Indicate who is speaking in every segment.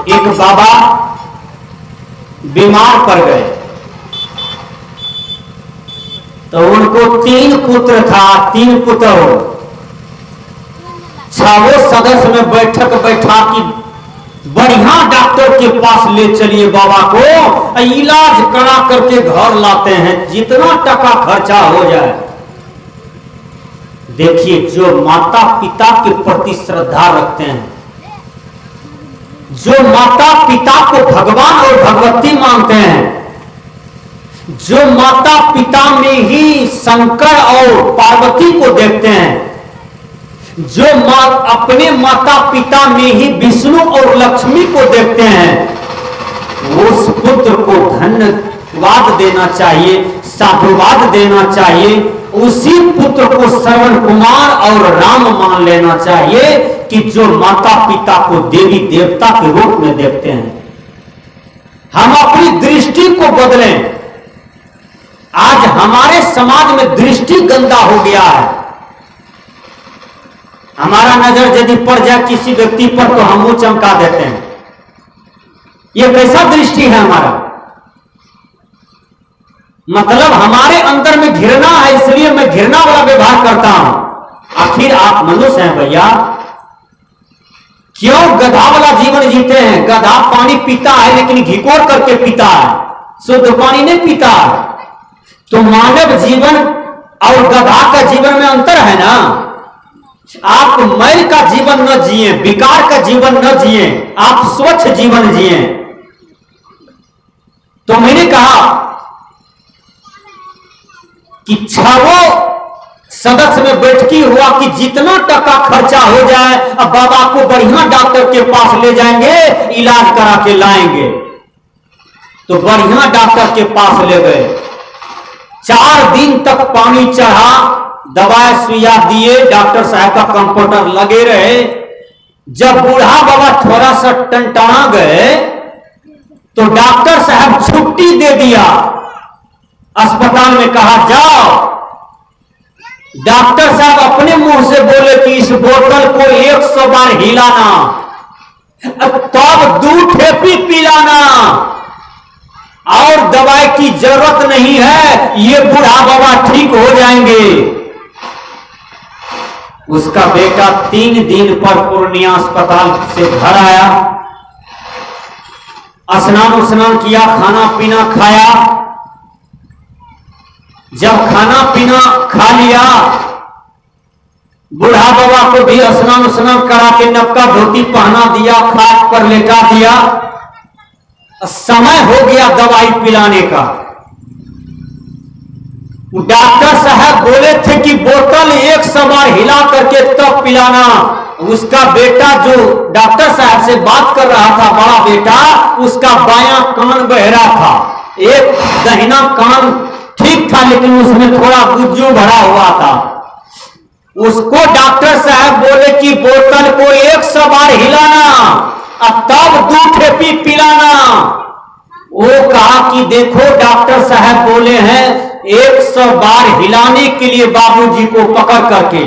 Speaker 1: एक बाबा बीमार पड़ गए तो उनको 3 पुत्र था, 3 पुत्र। 6 सदस्य में बैठक बैठा कि बढ़िया डॉक्टर के पास ले चलिए बाबा को, इलाज करा करके घर लाते हैं, जितना टका खर्चा हो जाए। देखिए, जो माता पिता के प्रति श्रद्धा रखते हैं, जो माता पिता को भगवान और भगवती मानते हैं, जो माता पिता में ही शंकर और पार्वती को देखते हैं, जो अपने माता पिता में ही विष्णु और लक्ष्मी को देखते हैं, उस पुत्र को धन्यवाद देना चाहिए, साधुवाद देना चाहिए। उसी पुत्र को श्रवण कुमार और राम मान लेना चाहिए कि जो माता पिता को देवी देवता के रूप में देखते हैं। हम अपनी दृष्टि को बदलें। आज हमारे समाज में दृष्टि गंदा हो गया है। हमारा नजर यदि पड़ जाए किसी व्यक्ति पर तो हम मुंह चमका देते हैं। यह कैसा दृष्टि है हमारा? मतलब हमारे अंदर में घृणा है, इसलिए मैं घृणा वाला व्यवहार करता हूं। आखिर आप मनुष्य हैं भैया, क्यों गधा वाला जीवन जीते हैं? गधा पानी पीता है लेकिन घिकोर करके पीता है, शुद्ध पानी नहीं पीता है। तो मानव जीवन और गधा का जीवन में अंतर है ना। आप मैल का जीवन न जिए, विकार का जीवन न जिए, आप स्वच्छ जीवन जिए। तो मैंने कहा कि 6 सदस्य में बैठकी हुआ कि जितना टका खर्चा हो जाए, अब बाबा को बढ़िया डॉक्टर के पास ले जाएंगे, इलाज करा के लाएंगे। तो बढ़िया डॉक्टर के पास ले गए। 4 दिन तक पानी चढ़ा, दवाई सुइया दिए, डॉक्टर साहब का कंपाउंडर लगे रहे। जब बूढ़ा बाबा थोड़ा सा टनटना गए तो डॉक्टर साहब छुट्टी दे दिया। अस्पताल में कहा जाओ। डॉक्टर साहब अपने मुंह से बोले कि इस बोतल को 100 बार हिलाना, तब 2 ठेपी पिलाना, और दवाई की जरूरत नहीं है, ये बूढ़ा बाबा ठीक हो जाएंगे। उसका बेटा 3 दिन पर पूर्णिया अस्पताल से घर आया, स्नान किया, खाना पीना खाया। जब खाना पीना खा लिया, बूढ़ा बाबा को भी स्नान करा के नबका धोती पहना दिया, खाट पर लेटा दिया। समय हो गया दवाई पिलाने का। डॉक्टर साहब बोले थे कि बोतल 100 बार हिला करके तब पिलाना। उसका बेटा जो डॉक्टर साहब से बात कर रहा था, बड़ा बेटा, उसका बायां कान बहरा था, एक दाहिना कान ठीक था लेकिन उसमें थोड़ा गुज्जू भरा हुआ था। उसको डॉक्टर साहब बोले कि बोतल को 100 बार हिलाना और तब 2 ठेपी पिलाना। वो कहा कि देखो डॉक्टर साहब बोले हैं 100 बार हिलाने के लिए बाबूजी को पकड़ करके,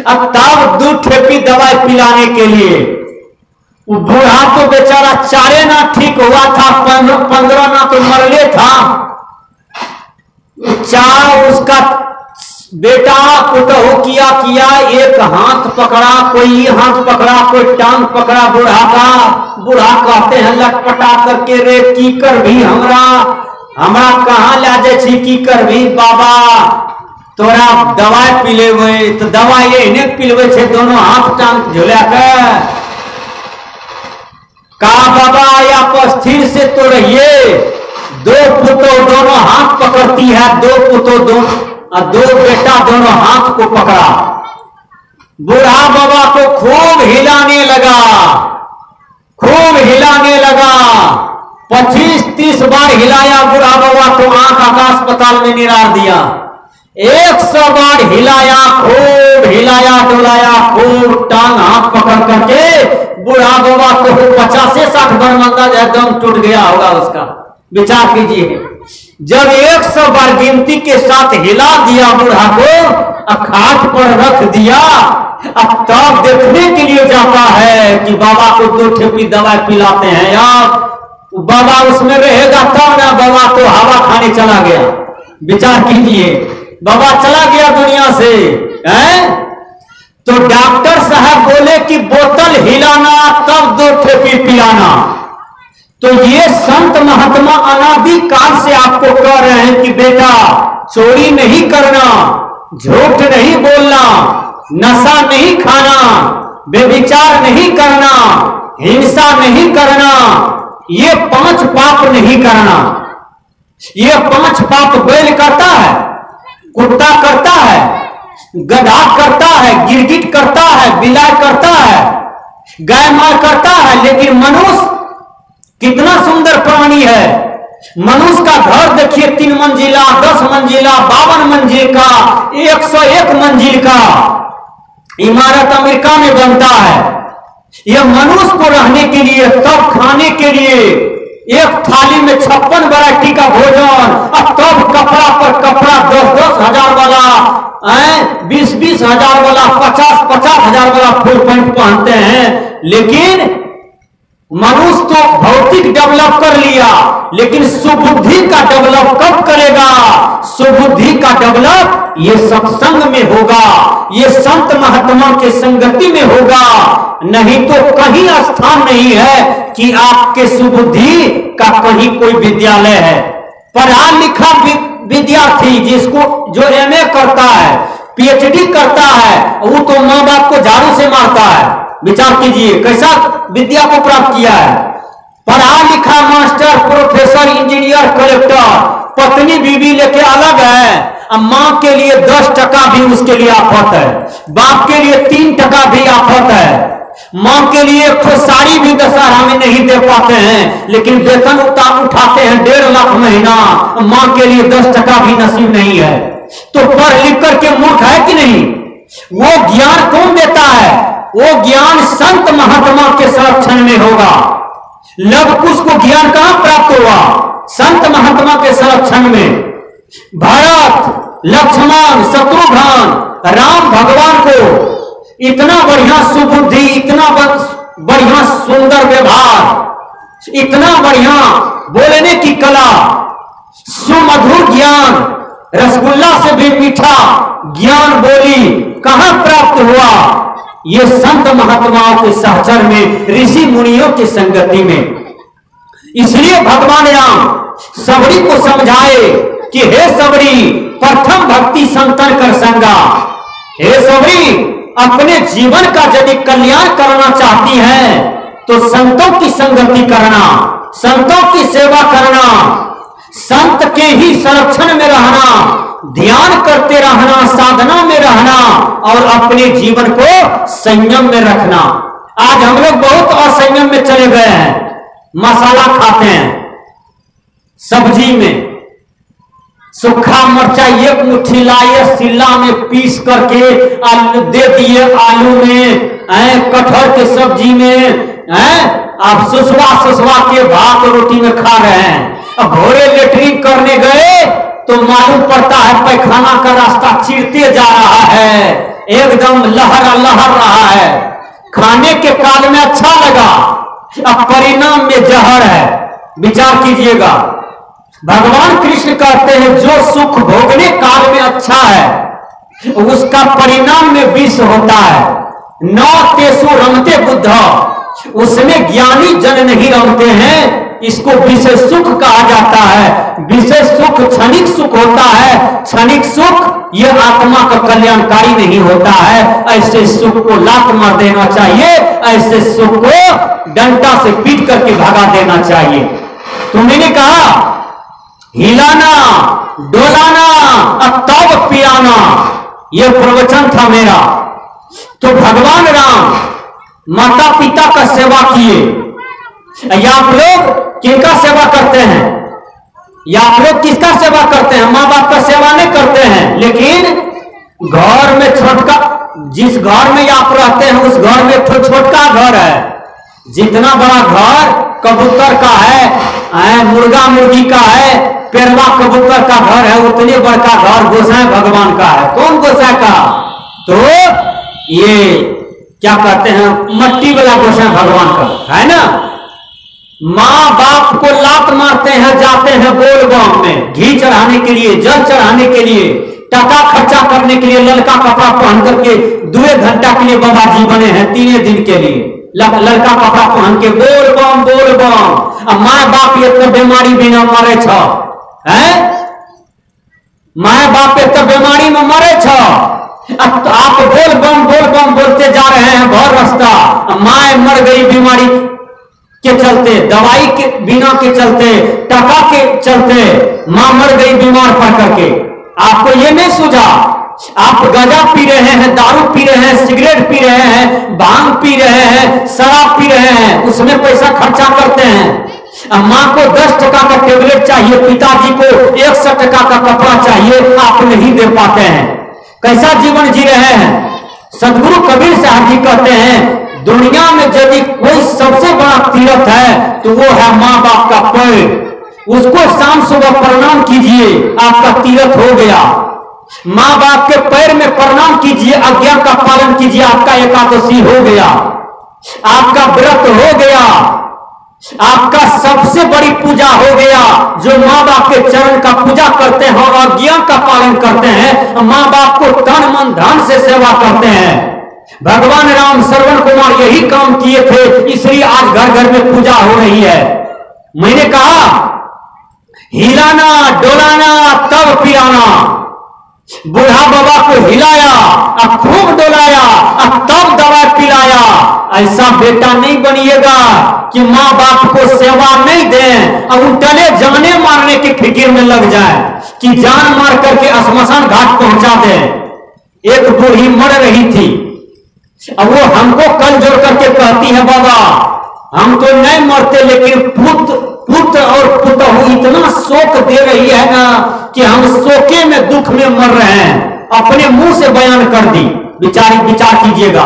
Speaker 1: अब तब 2 ठेपी दवाई पिलाने के लिए। वो बूढ़ा तो बेचारा 4 ना ठीक हुआ था, 15 ना तो मरले था। 4 उसका बेटा पुतहु किया, एक हाथ पकड़ा, कोई हाथ पकड़ा, कोई टांग पकड़ा बूढ़ा का। बूढ़ा कहते हैं लटपटा करके, रे की कर भी हमरा कहाँ ला जाए छी, की कर भी बाबा तोरा दवाई पिलेवे, तो दवाई इन्हें पिलवे छे, दोनों हाथ टांग झुला के। कहा बाबा आप स्थिर से तो रहिए, 2 पुतो दोनों हाथ पकड़ती है, 2 पुतो और 2 बेटा दोनों हाथ को पकड़ा। बूढ़ा बाबा को खूब हिलाने लगा, खूब हिलाने लगा। 25-30 बार हिलाया बूढ़ा बाबा को, आंख आकाश अस्पताल में निरार दिया। 100 बार हिलाया, खूब हिलाया डोलाया, खूब टांग हाथ पकड़ करके बूढ़ा बाबा को 50-60 बार मंदा दम टूट गया होगा उसका। विचार कीजिए, जब 100 बार गिनती के साथ हिला दिया बूढ़ा को, खाट पर रख दिया, अब तब देखने के लिए जाता है कि बाबा को 2 ठेपी दवाई पिलाते हैं यार, बाबा उसमें रहेगा तब ना। बाबा तो हवा खाने चला गया, विचार कीजिए, बाबा चला गया दुनिया से हैं? तो डॉक्टर साहब बोले कि बोतल हिलाना तब 2 ठेपी पिलाना। तो ये संत महात्मा अनादि काल से आपको कह रहे हैं कि बेटा चोरी नहीं करना, झूठ नहीं बोलना, नशा नहीं खाना, व्यभिचार नहीं करना, हिंसा नहीं करना, ये 5 पाप नहीं करना। ये 5 पाप बैल करता है, कुत्ता करता है, गधा करता है, गिरगिट करता है, बिलाई करता है, गाय माल करता है। लेकिन मनुष्य कितना सुंदर प्राणी है। मनुष्य का घर देखिए 3 मंजिला, 10 मंजिला, 52 मंजिल का, 101 मंजिल का इमारत अमेरिका में बनता है। यह मनुष्य को रहने के लिए, तब खाने के लिए एक थाली में 56 वैरायटी का भोजन, और तब कपड़ा पर कपड़ा 10-10 हजार वाला, 20-20 हजार वाला, 50-50 हजार वाला फुल पैंट पहनते हैं। लेकिन मनुष्य तो भौतिक डेवलप कर लिया, लेकिन सुबुद्धि का डेवलप कब करेगा? सुबुद्धि का डेवलप ये सत्संग में होगा, ये संत महात्मा के संगति में होगा। नहीं तो कहीं स्थान नहीं है कि आपके सुबुद्धि का कहीं कोई विद्यालय है। पढ़ा लिखा विद्यार्थी जिसको जो एमए करता है, पीएचडी करता है, वो तो माँ बाप को झाड़ू से मारता है। विचार कीजिए कैसा विद्या को प्राप्त किया है। पढ़ा लिखा मास्टर, प्रोफेसर, इंजीनियर, कलेक्टर, पत्नी बीवी लेके अलग है। अब मां के लिए 10 टका भी उसके लिए आफत है, बाप के लिए 3 टका भी आफत है। मां के लिए एक साड़ी भी दशहरा में नहीं दे पाते हैं, लेकिन वेतन उठाते हैं 1.5 लाख महीना। मां के लिए 10 टका भी नसीब नहीं है। तो पढ़ लिख करके मूर्ख है कि नहीं? वो ज्ञान कौन देता है? वो ज्ञान संत महात्मा के संरक्षण में होगा। लव कुश को ज्ञान कहां प्राप्त हुआ? संत महात्मा के संरक्षण में। भरत, लक्ष्मण, शत्रुघ्न, राम भगवान को इतना बढ़िया सुबुद्धि, इतना बढ़िया सुंदर व्यवहार, इतना बढ़िया बोलने की कला, सुमधुर ज्ञान, रसगुल्ला से भी मीठा ज्ञान बोली कहां प्राप्त हुआ? ये संत महात्माओं के सहचर में, ऋषि मुनियों की संगति में। इसलिए भगवान राम सबरी को समझाए कि हे सबरी, प्रथम भक्ति संतन कर संगा। हे सबरी, अपने जीवन का यदि कल्याण करना चाहती है तो संतों की संगति करना, संतों की सेवा करना, संत के ही संरक्षण में रहना, ध्यान करते रहना, साधना में रहना और अपने जीवन को संयम में रखना। आज हम लोग बहुत असंयम में चले गए हैं। मसाला खाते हैं, सब्जी में सूखा मिर्चा 1 मुट्ठी लाए, सिल्ला में पीस करके आलू दे दिए, आलू में, कटहल के सब्जी में, आप सुसवा के भात रोटी में खा रहे हैं। अब भोरे लेटरिन करने गए तो मालूम पड़ता है पैखाना का रास्ता चीरते जा रहा है, एकदम लहर रहा है। खाने के काल में अच्छा लगा, अब परिणाम में जहर है। विचार कीजिएगा। भगवान कृष्ण कहते हैं जो सुख भोगने काल में अच्छा है उसका परिणाम में विष होता है। न तेसु रमते बुद्ध, उसमें ज्ञानी जन नहीं रमते हैं। इसको विशेष सुख कहा जाता है। विशेष सुख क्षणिक सुख होता है। क्षणिक सुख यह आत्मा का कल्याणकारी नहीं होता है। ऐसे सुख को लात मार देना चाहिए, ऐसे सुख को डंडा से पीट करके भगा देना चाहिए। तो मैंने कहा हिलाना, डोलाना और तब पियाना, यह प्रवचन था मेरा। तो भगवान राम माता पिता का सेवा किए। या आप लोग किनका सेवा करते हैं? या आप लोग किसका सेवा करते हैं? माँ बाप का सेवा नहीं करते हैं। लेकिन घर में छोटका, जिस घर में आप रहते हैं उस घर में छोटका घर है। जितना बड़ा घर कबूतर का है, मुर्गा मुर्गी का है, पेरवा कबूतर का घर है, उतने बड़का घर गोसाई भगवान का है। कौन गोसाई का? तो ये क्या कहते हैं, मट्टी वाला गोसाई भगवान का है ना। माँ बाप को लात मारते हैं, जाते हैं बोल बम में घी चढ़ाने के लिए, जल चढ़ाने के लिए, टका खर्चा करने के लिए, लड़का कपड़ा पहन करके 2 घंटा के लिए बाबा जी बने हैं, 3 दिन के लिए लड़का कपड़ा पहन के बोल बम बोल बम। माँ बाप ये तो बीमारी बिना मरे छ है, माँ बाप एक तो बीमारी में मरे छ, आप बोल बम बोलते जा रहे हैं भर रास्ता, माँ मर गई बीमारी के चलते, दवाई के बिना के चलते, टका के चलते मां मर गई बीमार पड़ करके। आपको ये नहीं सूझा, आप गंजा पी रहे हैं, दारू पी रहे हैं, सिगरेट पी रहे हैं, भांग पी रहे हैं, शराब पी रहे हैं, उसमें पैसा खर्चा करते हैं। मां को 10 टका का टेबलेट चाहिए, पिताजी को 100 टका का कपड़ा चाहिए, आप नहीं दे पाते हैं। कैसा जीवन जी रहे हैं। सदगुरु कबीर साहब जी कहते हैं दुनिया में यदि कोई सबसे बड़ा तीर्थ है तो वो है माँ बाप का पैर। उसको शाम सुबह प्रणाम कीजिए, आपका तीर्थ हो गया। माँ बाप के पैर में प्रणाम कीजिए, आज्ञा का पालन कीजिए, आपका एकादशी हो गया, आपका व्रत हो गया, आपका सबसे बड़ी पूजा हो गया। जो माँ बाप के चरण का पूजा करते हैं और आज्ञा का पालन करते हैं, माँ बाप को तन मन धन से सेवा करते हैं। भगवान राम श्रवण कुमार यही काम किए थे, इसलिए आज घर घर में पूजा हो रही है। मैंने कहा हिलाना डोलाना तब पिलाना, बूढ़ा बाबा को हिलाया अब खूब डोलाया अब तब दवा पिलाया। ऐसा बेटा नहीं बनिएगा कि माँ बाप को सेवा नहीं दें और उल्टले जाने मारने की फिक्र में लग जाए कि जान मार करके श्मशान घाट पहुंचा दें। एक बूढ़ी मर रही थी, अब वो हमको कल जोड़ करके कहती है बाबा हम तो नहीं मरते, लेकिन पुत्र और पुतहू इतना शोक दे रही है ना कि हम शोके में दुख में मर रहे हैं। अपने मुंह से बयान कर दी, विचार कीजिएगा।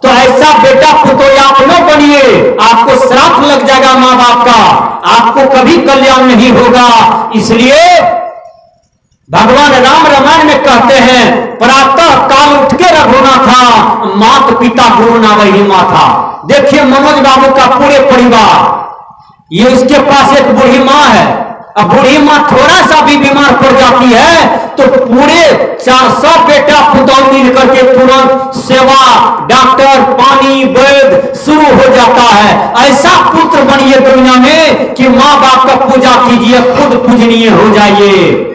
Speaker 1: तो ऐसा बेटा पुतोह आप न बनिए, आपको श्राप लग जाएगा माँ बाप का, आपको कभी कल्याण नहीं होगा। इसलिए भगवान राम रामायण में कहते हैं प्रातः काल उठ के रघुना था, मात पिता गुरु ना वही माँ था। देखिए मनोज बाबू का पूरे परिवार, ये उसके पास एक बूढ़ी माँ है। अब बूढ़ी माँ थोड़ा सा भी बीमार पड़ जाती है तो पूरे 400 बेटा पुतौह मिल करके तुरंत सेवा, डॉक्टर, पानी, वैद्य शुरू हो जाता है। ऐसा पुत्र बनिए दुनिया में कि माँ बाप का पूजा कीजिए, खुद पूजनीय हो जाइए।